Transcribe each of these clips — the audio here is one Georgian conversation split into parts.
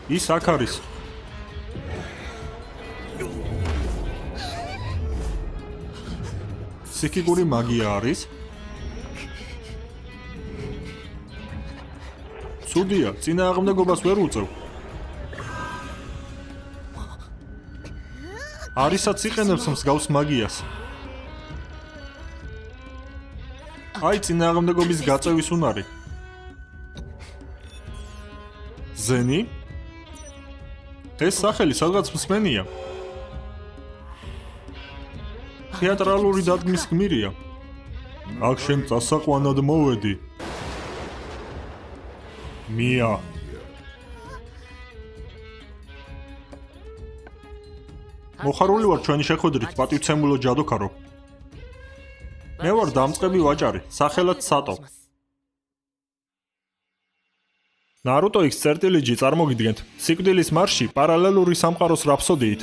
ის აქ არის. ფსიქიკური მაგია არის? ცუდია, წინააღმდეგობას ვერ უწევ. არისაც იყენებს მსგავს მაგიას. აი წინააღმდეგობის გაწევის უნარი. ზენი? ეს სახელი სადღაც მსმენია. თეატრალური დადგმის გმირია. აქ შენ წასაყვანად მოვედი. მია. მოხარული ვარ ჩვენი შეხვედრით, პატივცემულო ჯადოქარო. მე ვარ დამწყები ვაჭარი, სახელად სატო. ნარუტო X წერტილიჯი წარმოგიდგენთ. სიკვდილის მარში პარალელური სამყაროს რაფსოდიით.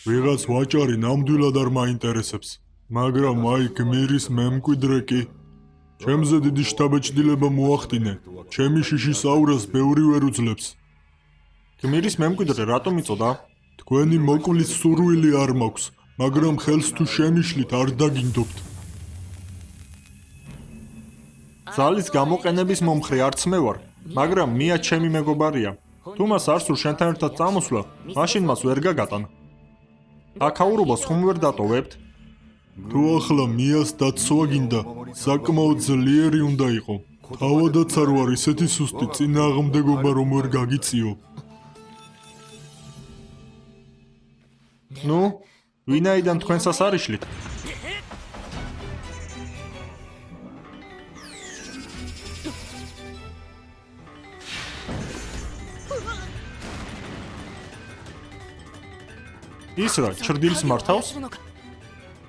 ვიღაც ვაჭარი ნამდვილად არ მაინტერესებს, მაგრამ აი გმირის მემკვიდრე კი. ჩემზე დიდი შთაბეჭდილება მოახდინე, ჩემი შიშის აურას ბევრი ვერ უძლებს. გმირის მემკვიდრე რატომ იწოდა? თქვენი მოკვლის სურვილი არ მაქვს, მაგრამ ხელს თუ შემიშლით არ დაგინდობთ. ზალის გამოყენების მომხრე არც მე ვარ, მაგრამ მია ჩემი მეგობარია. თუ მას არ სურს შენთან ერთად წამოსვლა, მაშინ მას ვერ გაგატან. აქაურობას ხომ ვერ დატოვებთ? თუ ახლა მიას დაცვა გინდა, საკმაოდ ძლიერი უნდა იყო. თავადაც არ ვარ ისეთი სუსტი წინააღმდეგობა რომ ვერ გაგიწიო. ნუ, ვინაიდან თქვენსას არიშლით? ის რა, ჩრდილს მართავს?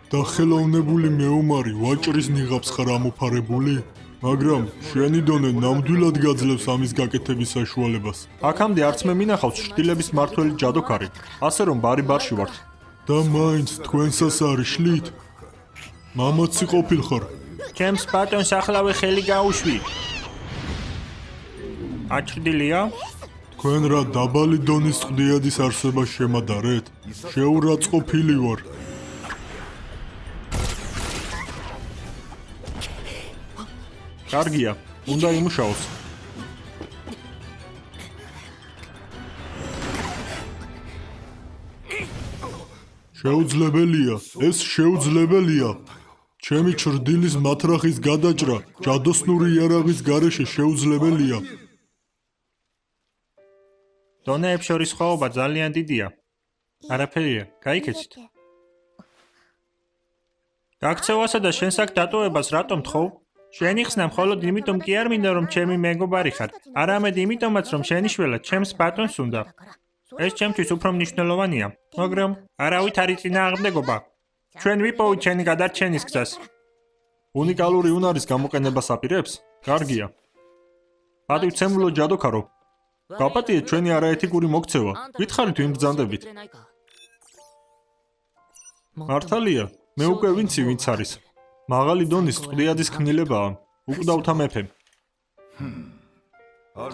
დახელოვნებული მეომარი ვაჭრის ნიღაბს ხარ ამოფარებული, მაგრამ შენი დონე ნამდვილად გაძლევს ამის გაკეთების საშუალებას. აქამდე არც მე მინახავს ჩრდილების მართველი ჯადოქარი, ასე რომ ბარი-ბარში ვართ. და მაინც თქვენსას არიშლით? მამაცი ყოფილხარ. ჩემს ბატონს ახლავე ხელი გაუშვი. აჩრდილია? თქვენ რა დაბალი დონის ხდიადის არსებას შემადარეთ? შეურაცხყოფილი ვარ. კარგია, უნდა იმუშაოს. შეუძლებელია, ეს შეუძლებელია. ჩემი ჩრდილის მათრახის გადაჭრა ჯადოსნური იარაღის გარეშე შეუძლებელია. დონეებს შორის ხვაობა ძალიან დიდია. არაფერია, გაიქეცით. გაქცევასა და შენს აქ დატოვებას რატომ თხოვ? შენი ხსნა მხოლოდ იმიტომ კი არ მინდა რომ ჩემი მეგობარი ხარ, არამედ იმიტომაც რომ შენიშვნა ჩემს ბატონს უნდა. ეს ჩემთვის უფრო მნიშვნელოვანია, მაგრამ არავით არ იწინააღმდეგობა. ჩვენ ვიპოვით ჩემი გადარჩენის გზას. უნიკალური უნარის გამოყენებას აპირებს? კარგია. პატივცემულო ჯადოქარო, გაპატიეთ ჩვენი არაეთიკური მოქცევა. გითხარით ვინ ბრძანდებით? მართალია, მე უკვე ვიცი ვინც არის. მაღალი დონის წვდიადის ქმნილებაა. უკვდავთა მეფე.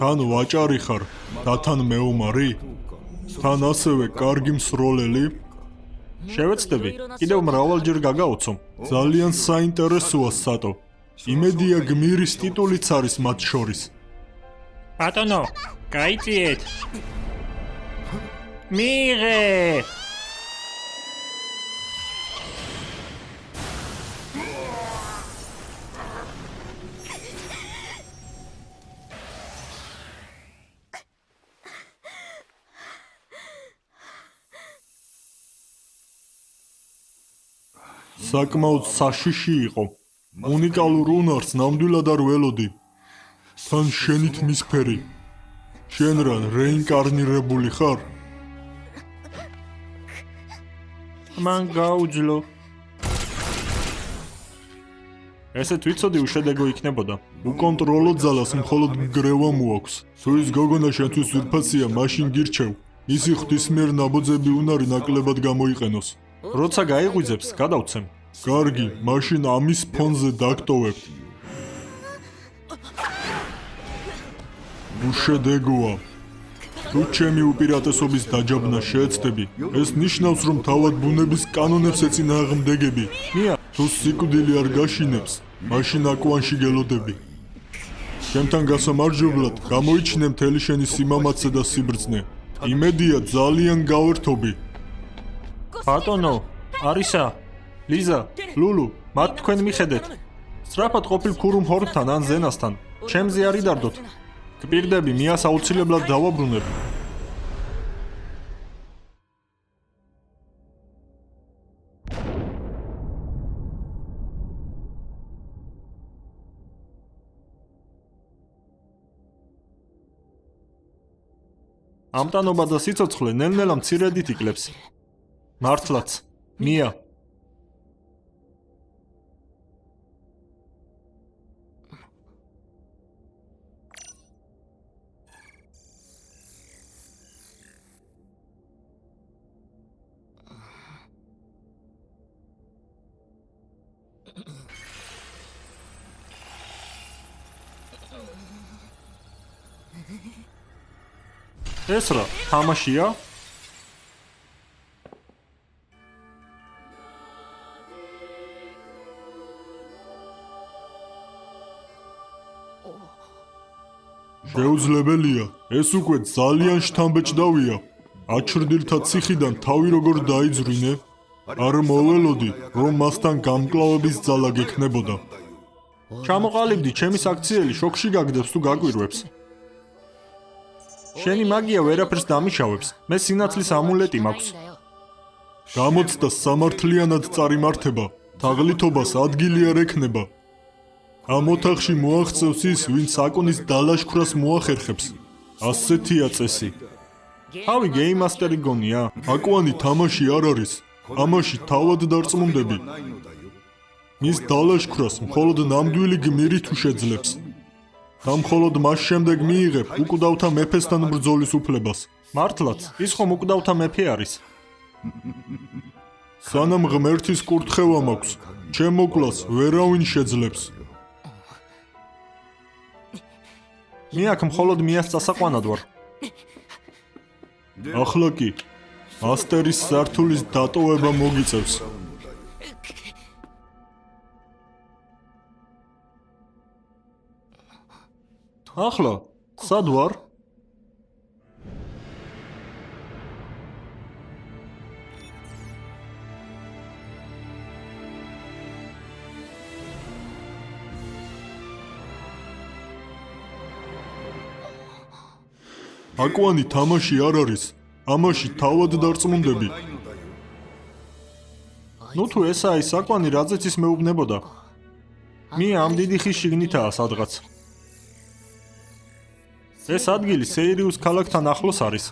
თან ვაჭარი ხარ და თან მეომარი? თან ასევე კარგი მსროლელი? შევეცდები, კიდევ მრავალჯერ გაგაოცო. ძალიან საინტერესოა სატო. იმედია გმირის ტიტულიც არის მათ შორის. ბატონო, გაიწიეთ. მიიღე! საკმაოდ საშიში იყო. უნიკალურ უნარს ნამდვილად არ ველოდი. თან შენით მისფერი. შენ რა რეინკარნირებული ხარ? მან გაუძლო. ესეთ ვიცოდი უშედეგო იქნებოდა. უკონტროლო ძალას მხოლოდ გრევა მოაქვს. თუ ის გოგონა შენთვის ზურფაცია, მაშინ გირჩევ. ისი ღვთისმიერ ნაბოძები უნარი ნაკლებად გამოიყენოს. როცა გაიღვიძებს, გადავცემ. კარგი, მაშინ ამის ფონზე დაგტოვებ. უშედეგოა. თუ ჩემი უპირატესობის დაჯაბნა შეეცდები, ეს ნიშნავს, რომ თავად ბუნების კანონებს ეწინააღმდეგები. თუ სიკვდილი არ გაშინებს, მაშინ აკვანში გელოდები. ჩემთან გასამარჯვებლად გამოიჩინე მთელი შენი სიმამაცე და სიბრძნე. იმედია ძალიან გავერთობი. ბატონო, არისა, ლიზა, ლულუ, მათ თქვენ მიხედეთ. სწრაფად ყოფილ ქურუმ ჰორთან ან ზენასთან. ჩემზე არ იდარდოთ. გპირდები, მიას აუცილებლად დავაბრუნებ. ამტანობა და სიცოცხლე ნელ-ნელა მცირედით იკლებს. მართლაც, მია. ეს რა, თამაშია? შეუძლებელია, ეს უკვე ძალიან შთამბეჭდავია. აჩრდილთა ციხიდან თავი როგორ დაიძვრინე? არ მოველოდი, რომ მასთან გამკლავების ძალა გექნებოდა. ჩამოყალიბდი, ჩემი საქციელი შოკში გაგდებს თუ გაკვირვებს. შენი მაგია ვერაფერს დამიშავებს. მე სინათლის ამულეტი მაქვს. გამოცდა სამართლიანად წარიმართება, თაღლითობას ადგილი არ ექნება. ამ ოთახში მოაღწევს ის, ვინც აკონის დალაშქვრას მოახერხებს. ასეთია წესი. თავი გეიმასტერი გონია? აკوانი თამაში არ არის. ამაში თავად დარწმუნდები. მის დალაშქვრას მხოლოდ ნამდვილი გმირი თუ შეძლებს. და მხოლოდ მას შემდეგ მიიღებ უკვდავთა მეფესთან ბრძოლის უფლებას. მართლაც, ის ხომ უკვდავთა მეფე არის. სანამ ღმერთის კურთხევა მაქვს, ჩემ მოკვლას ვერავინ შეძლებს. მე აქ მხოლოდ მიას წასაყვანად ვარ. ახლა კი, ასტერის სართულის დატოვება მოგიწევს. ახლა, სად ვარ? აკوانი თამაში არ არის. ამაში თავად დარწმუნდები. ნუ თუ ესაა ის აკوانი, რაზეც ის მეუბნებოდა. მე ამ დიდი ხის შიგნითაა სადღაც. ეს ადგილი სეირიუს ქალაქთან ახლოს არის.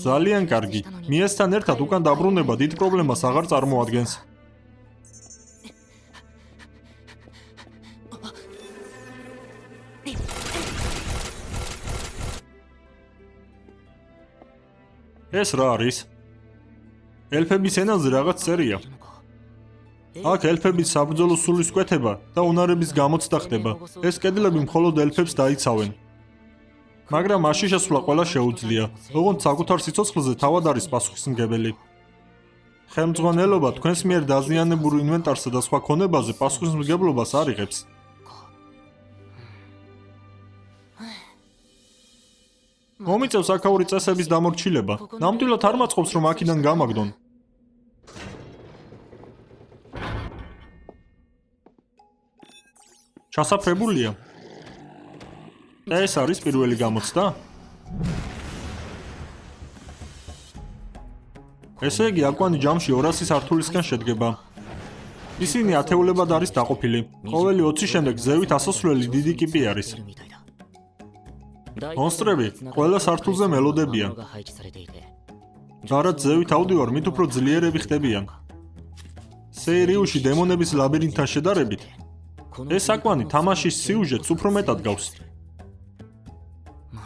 ძალიან კარგი. მიესთან ერთად უკან დაბრუნება დიდ პრობლემას აღარ წარმოადგენს. ეს რა არის? ელფების ენაზე რაღაც წერია. აქ ელფების საბრძოლო სულისკვეთება და უნარების გამოცდა ხდება. ეს კედლები მხოლოდ ელფებს დაიცავენ. მაგრამ მასში შესვლა ყველა შეუძლია, ოღონდ საკუთარ სიცოცხლეზე თავად არის პასუხისმგებელი. ხელმძღვანელობა თქვენს მიერ დაზიანებულ ინვენტარსა და სხვა ქონებაზე პასუხისმგებლობას არ იღებს. მომიწევს აქაური წესების დამორჩილება. ნამდვილად არ მაწყობს, რომ აქედან გამაგდონ. ჩასაფრებულია. და ეს არის პირველი გამოცდა? ესე იგი, აკვანი ჯამში 200 სართულისგან შედგება. ისინი ათეულებად არის დაყოფილი. ყოველი 20 შემდეგ ზევით ასასვლელი დიდი კიპი არის. მონსტრები ყველა სართულზე მელოდებიან. და რაც ზევით ავდივარ, მით უფრო ძლიერები ხდებიან. სეირიუში დემონების ლაბირინთთან შედარებით, ეს აკვანი თამაშის სიუჟეტს უფრო მეტად გავს.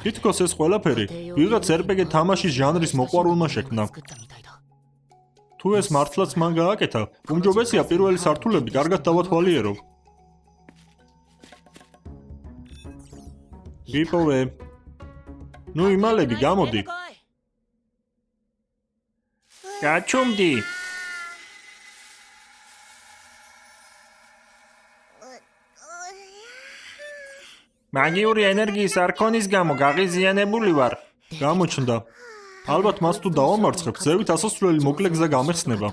თითქოს ეს ყველაფერი ვიღაც RPG თამაშის ჟანრის მოყვარულმა შექმნა. თუ ეს მართლაც მან გააკეთა, უმჯობესია პირველი სართულები კარგად დავათვალიერო. იპოვე. ნუ იმალები, გამოდი. გაჩუმდი. მაგიური ენერგიის არქონის გამო გაღიზიანებული ვარ. გამოჩნდა. ალბათ მას თუ დავამარცხებ, ზევით ასასვლელი მოკლე გზა გამეხსნება.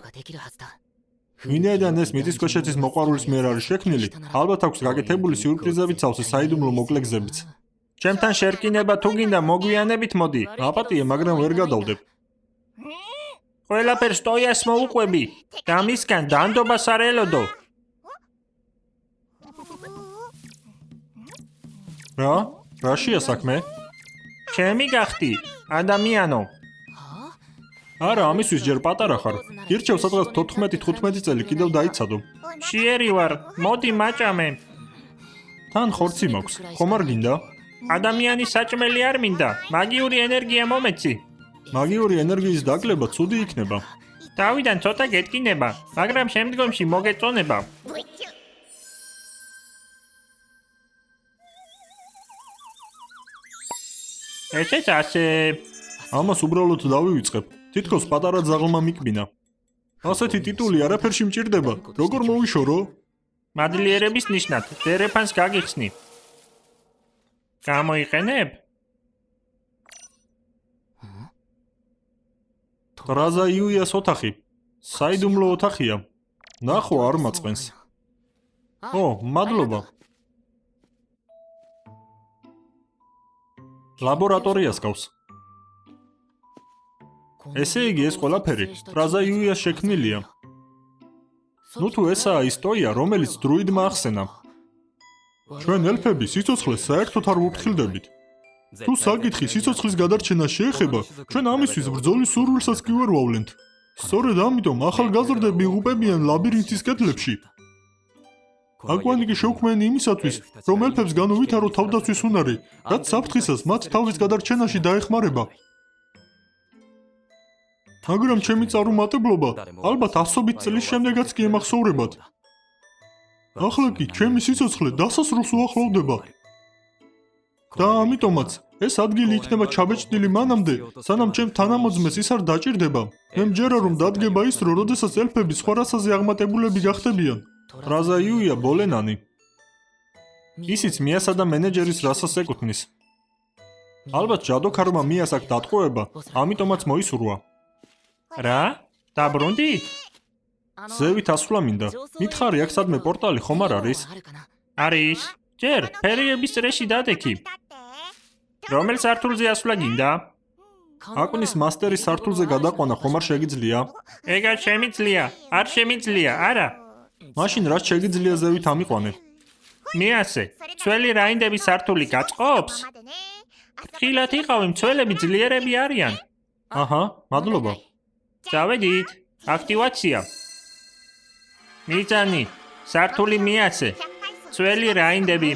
ვინაიდან ეს მიწისქვეშეთის მოყვარულის მიერ არის შექმნილი, ალბათ აქვს გაკეთებული სიურპრიზებით სავსე საიდუმლო მოკლე გზებიც. ჩემთან შერკინება თუ გინდა მოგვიანებით მოდი. აპატიე, მაგრამ ვერ გადავდებ. ყველაფერს ტოიას მოუყვები და მისგან დანდობას არ ელოდო. რაშია საქმე? ჩემი გახდი, ადამიანო. არა, ამისთვის ჯერ პატარა ხარ. გირჩევ სადღაც 14-15 წელი კიდევ დაიცადო. შიერი ვარ, მოდი მაჭამე. თან ხორცი მაქვს, ხომ არ გინდა? ადამიანის საჭმელი არ მინდა, მაგიური ენერგია მომეცი. მაგიური ენერგიის დაკლება ცუდი იქნება. თავიდან ცოტა გეტკინება, მაგრამ შემდგომში მოგეწონება. ესეც ასე. ამას უბრალოდ დავივიწყებ. თითქოს პატარა ძაღლმა მიკბინა. ასეთი ტიტული არაფერში მჭირდება. როგორ მოვიშორო? მადლიერების ნიშნად, დერეფანს გაგიხსნი. გამოიყენებ? რაზა იუიას ოთახი. საიდუმლო ოთახია. ნახო არ მაწყენს. მადლობა. ლაბორატორიას გავს. ესე იგი ეს ყველაფერი რაზა იუიას შექმნილია. ნუ თუ ესაა ისტორია, რომელიც დრუიდმა ახსენა. ჩვენ ელფები სიცოცხლეს საერთოდ არ ვუფრთხილდებით. თუ საკითხი სიცოცხლის გადარჩენა შეეხება, ჩვენ ამისთვის ბრძოლის სურვილსაც კი ვერ ვავლენთ. სწორედ ამიტომ ახალგაზრდები იღუპებიან ლაბირინთის კედლებში. აკვანი კი შეუქმენი იმისათვის, რომ ელფებს განუვითარო თავდაცვის უნარი, რაც საფრთხისას მათ თავის გადარჩენაში დაეხმარება. მაგრამ ჩემი წარუმატებლობა ალბათ ასობით წლის შემდეგაც კი ემახსოვრებათ. ახლა კი ჩემი სიცოცხლე დასასრულს უახლოვდება. და ამიტომაც ეს ადგილი იქნება ჩაბეჭდილი მანამდე, სანამ ჩემ თანამოძმეს ის არ დაჭირდება. მე მჯერა რომ დადგება ის დრო, როდესაც ელფები სხვა რასაზე აღმატებულები გახდებიან. რაზა იუია ბოლენანი. ისიც მიასა და მენეჯერის რასას ეკუთვნის. ალბათ ჯადოქარმა მიას აქ დატყვევება, ამიტომაც მოისურვა. რა? დაბრუნდი? ზევით ასვლა მინდა. მითხარი აქ სადმე პორტალი ხომ არ არის? არის. ჯერ ფერიების წრეში დადექი. რომელ სართულზე ასვლა გინდა? აკვნის მასტერის სართულზე გადაყვანა ხომ არ შეგიძლია? ეგა შემიძლია, არ შემიძლია, არა. მაშინ რაც შეგიძლია ზევით ამიყვანე. მიასე, ძველი რაინდების სართული გაწყობს? ფრთხილად იყავი, მცველები ძლიერები არიან. აჰა, მადლობა. წავედით, აქტივაცია. მიწანი, სართული მიასე, ძველი რაინდები.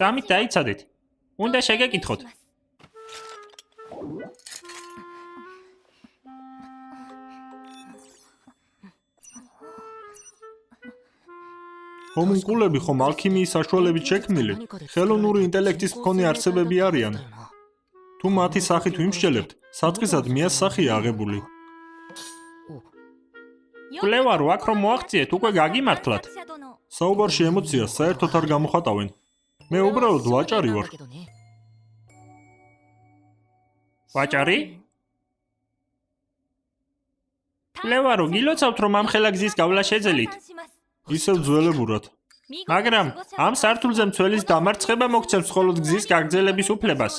წამით დაიცადეთ. უნდა შეგეკითხოთ. ჰომუნკულები ხომ ალქიმიის საშუალებით შექმნილი, ხელოვნური ინტელექტის მქონე არსებები არიან. თუ მათი სახით ვიმსჯელებთ, საწყისად მიას სახია აღებული. კვლევარო, აქ რომ მოაღწიეთ, უკვე გაგიმართლათ. საუბარში ემოციას საერთოდ არ გამოხატავენ. მე უბრალოდ ვაჭარი ვარ. ვაჭარი? კვლევარო, გილოცავთ რომ ამ ხელა გზის გავლა შეძელით. ისევ ძველებურად. მაგრამ ამ სართულზე მცველის დამარცხება მოგცემს მხოლოდ გზის გაგრძელების უფლებას.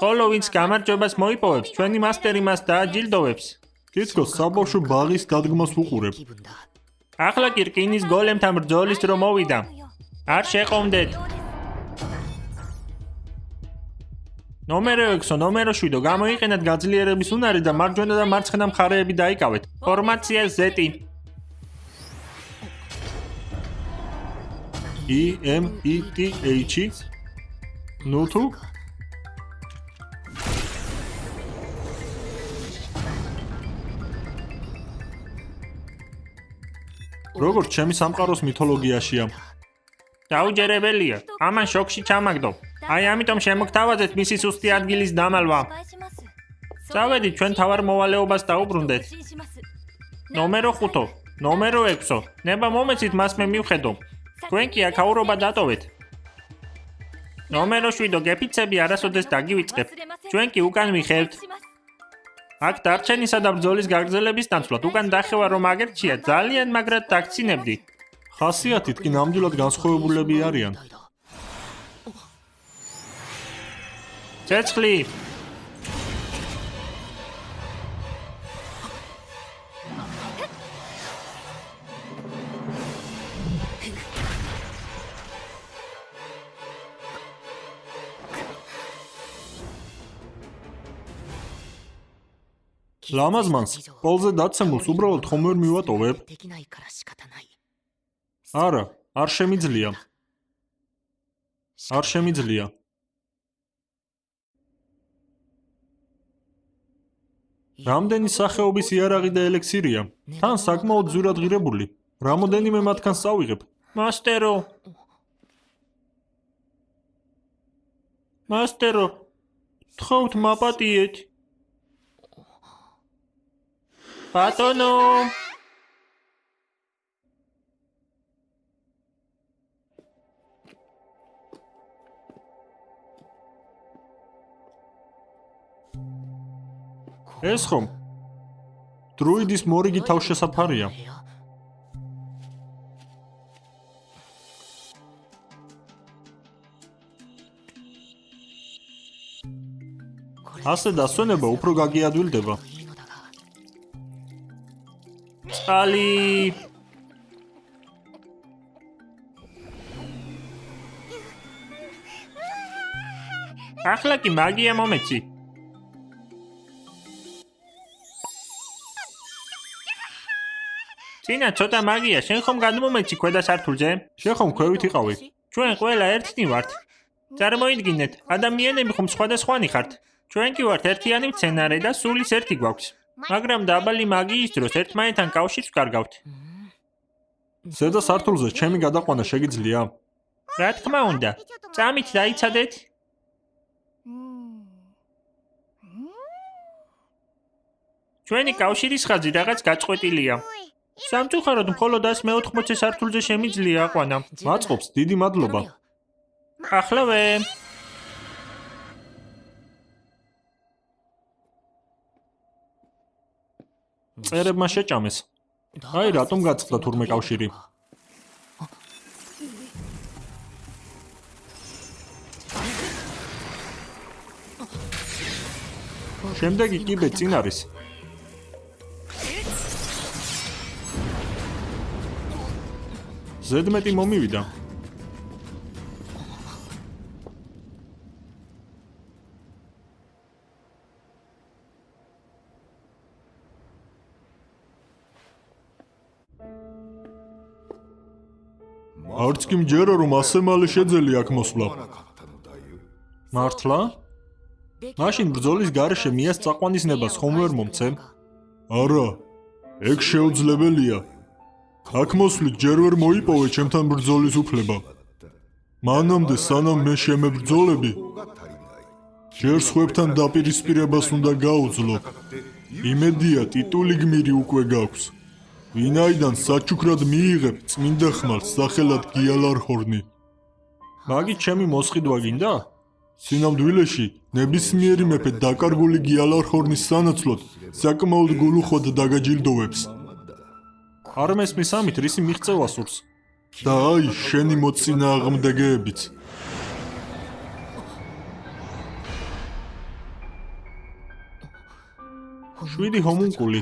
ხოლო ვინც გამარჯვებას მოიპოვებს, ჩვენი მასტერი მას დააჯილდოვებს. თითქოს საბავშვო ბაღის დადგმას ვუყურებ. ახლა კი რკინის გოლემთან ბრძოლის დრო მოვიდა. არ შეყომდეთ. ნომერო 6, ნომერო 7, გამოიყენეთ გაძლიერების უნარი და მარჯვენა და მარცხენა მხარეები დაიკავეთ. ფორმაცია Z. EMETH. ნუ თუ როგორც ჩემი სამყაროს მითოლოგიაშია. დაუჯერებელია. ამან შოკში ჩამაგდო. აი ამიტომ შემოგთავაზეთ მისი სუსტი ადგილის დამალვა. წავედით ჩვენ თავარ მოვალეობას დაუბრუნდეთ. ნომერო 5, ნომერო 6. ნება მომეცით მას მე მივხედო. თქვენ კი აქაურობა დატოვეთ. ნომერო 7 გეფიცები არასოდეს დაგივიწყებ. ჩვენ კი უკან ვიხევთ. აქ დარჩენისა და ბრძოლის გაგრძელების ნაცვლად უკან დახევა რომ აგერჩია ძალიან მაგრად დაგცინებდი. ხასიათით კი ნამდვილად განსხვავებულები არიან. ცეცხლი. ლამაზმანს პოლზე დაცემულს უბრალოდ ხომ ვერ მივატოვებ? არა, არ შემიძლია. არ შემიძლია. რამდენი სახეობის იარაღი და ელექსირია? თან საკმაოდ ძვირად ღირებული. რამოდენიმე მათგანს წავიღებ. მასტერო. მასტერო. თხოვთ მაპატიეთ. ბატონო. ეს ხომ დროიდის მორიგი თავშესაფარია. ასე დასვენება უფრო გაგიადვილდება. წყალი. ახლა კი მაგია მომეცი. წინა ცოტა მაგია, შენ ხომ გადმომეცი ქვედა სართულზე? შენ ხომ ქვევით იყავი? ჩვენ ყველა ერთნი ვართ. წარმოიდგინეთ, ადამიანები ხომ სხვადასხვანი ხართ. ჩვენ კი ვართ ერთიანი მცენარე და სულის ერთი გვაქვს. მაგრამ დაბალი მაგიის დროს ერთმანეთთან კავშირს ვკარგავთ. ზედა სართულზე ჩემი გადაყვანა შეგიძლია? რა თქმა უნდა, წამით დაიცადეთ. ჩვენი კავშირის ხაზი რაღაც გაწყვეტილია. სამწუხაროდ მხოლოდ 180 სართულზე შემიძლია აყვანა. მაწყობს, დიდი მადლობა. ახლავე. წერებმა შეჭამეს. აი რატომ გაწყდა თურმე კავშირი? შემდეგი კიბე წინ არის. ზედმეტი მომივიდა. არც კი მჯერა რომ ასე მალე შეძელი აქ მოსვლა. მართლა? მაშინ ბრძოლის გარეშე მიას წაყვანისნებას ხომ ვერ მომცემ? არა, ეგ შეუძლებელია. აქ მოსვლით ჯერ ვერ მოიპოვე ჩემთან ბრძოლის უფლება. მანამდე სანამ მე შემებრძოლები, ჯერ სხვებთან დაპირისპირებას უნდა გაუძლო. იმედია ტიტული გმირი უკვე გაქვს. ვინაიდან საჩუქრად მიიღებ წმინდა ხმალს სახელად გიალარჰორნი. მაგით ჩემი მოსყიდვა გინდა? სინამდვილეში ნებისმიერი მეფე დაკარგული გიალარჰორნის სანაცვლოდ საკმაოდ გულუხოდ დაგაჯილდოვებს. არ მესმის ამით რისი მიღწევა სურს. და აი შენი მოწინააღმდეგეებიც. შვიდი ჰომუნკული.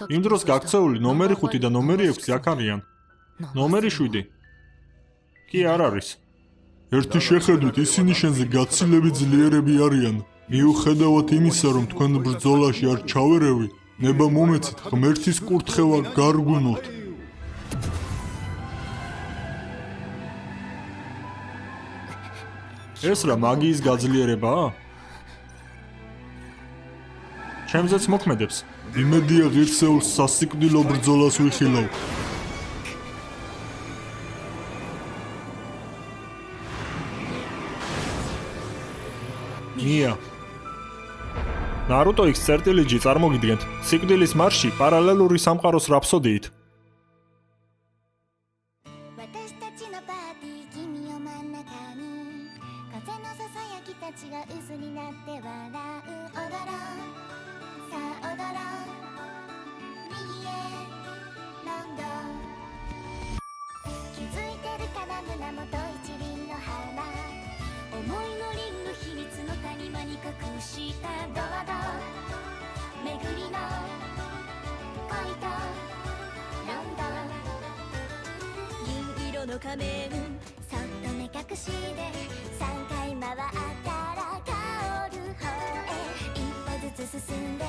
იმ დროს გაქცეული ნომერი 5 და ნომერი 6 აქ არიან. ნომერი 7 კი არ არის. ერთი შეხედვით ისინი შენზე გაცილებით ძლიერები არიან. მიუხედავად იმისა, რომ თქვენ ბრძოლაში არ ჩავერევი, ნება მომეცით ღმერთის კურთხევა გარგუნოთ. ეს რა მაგიის გაძლიერებაა? ჩემზეც მოქმედებს. იმედია ღირსეულს სასიკვდილო ბრძოლას ვიხილავ. მია. ნარუტო X წერტილიჯი წარმოგიდგენთ სიკვდილის მარში პარალელური სამყაროს რაფსოდიით.の仮面そっと目隠しで3回回ったら香る方へ一歩ずつ進んで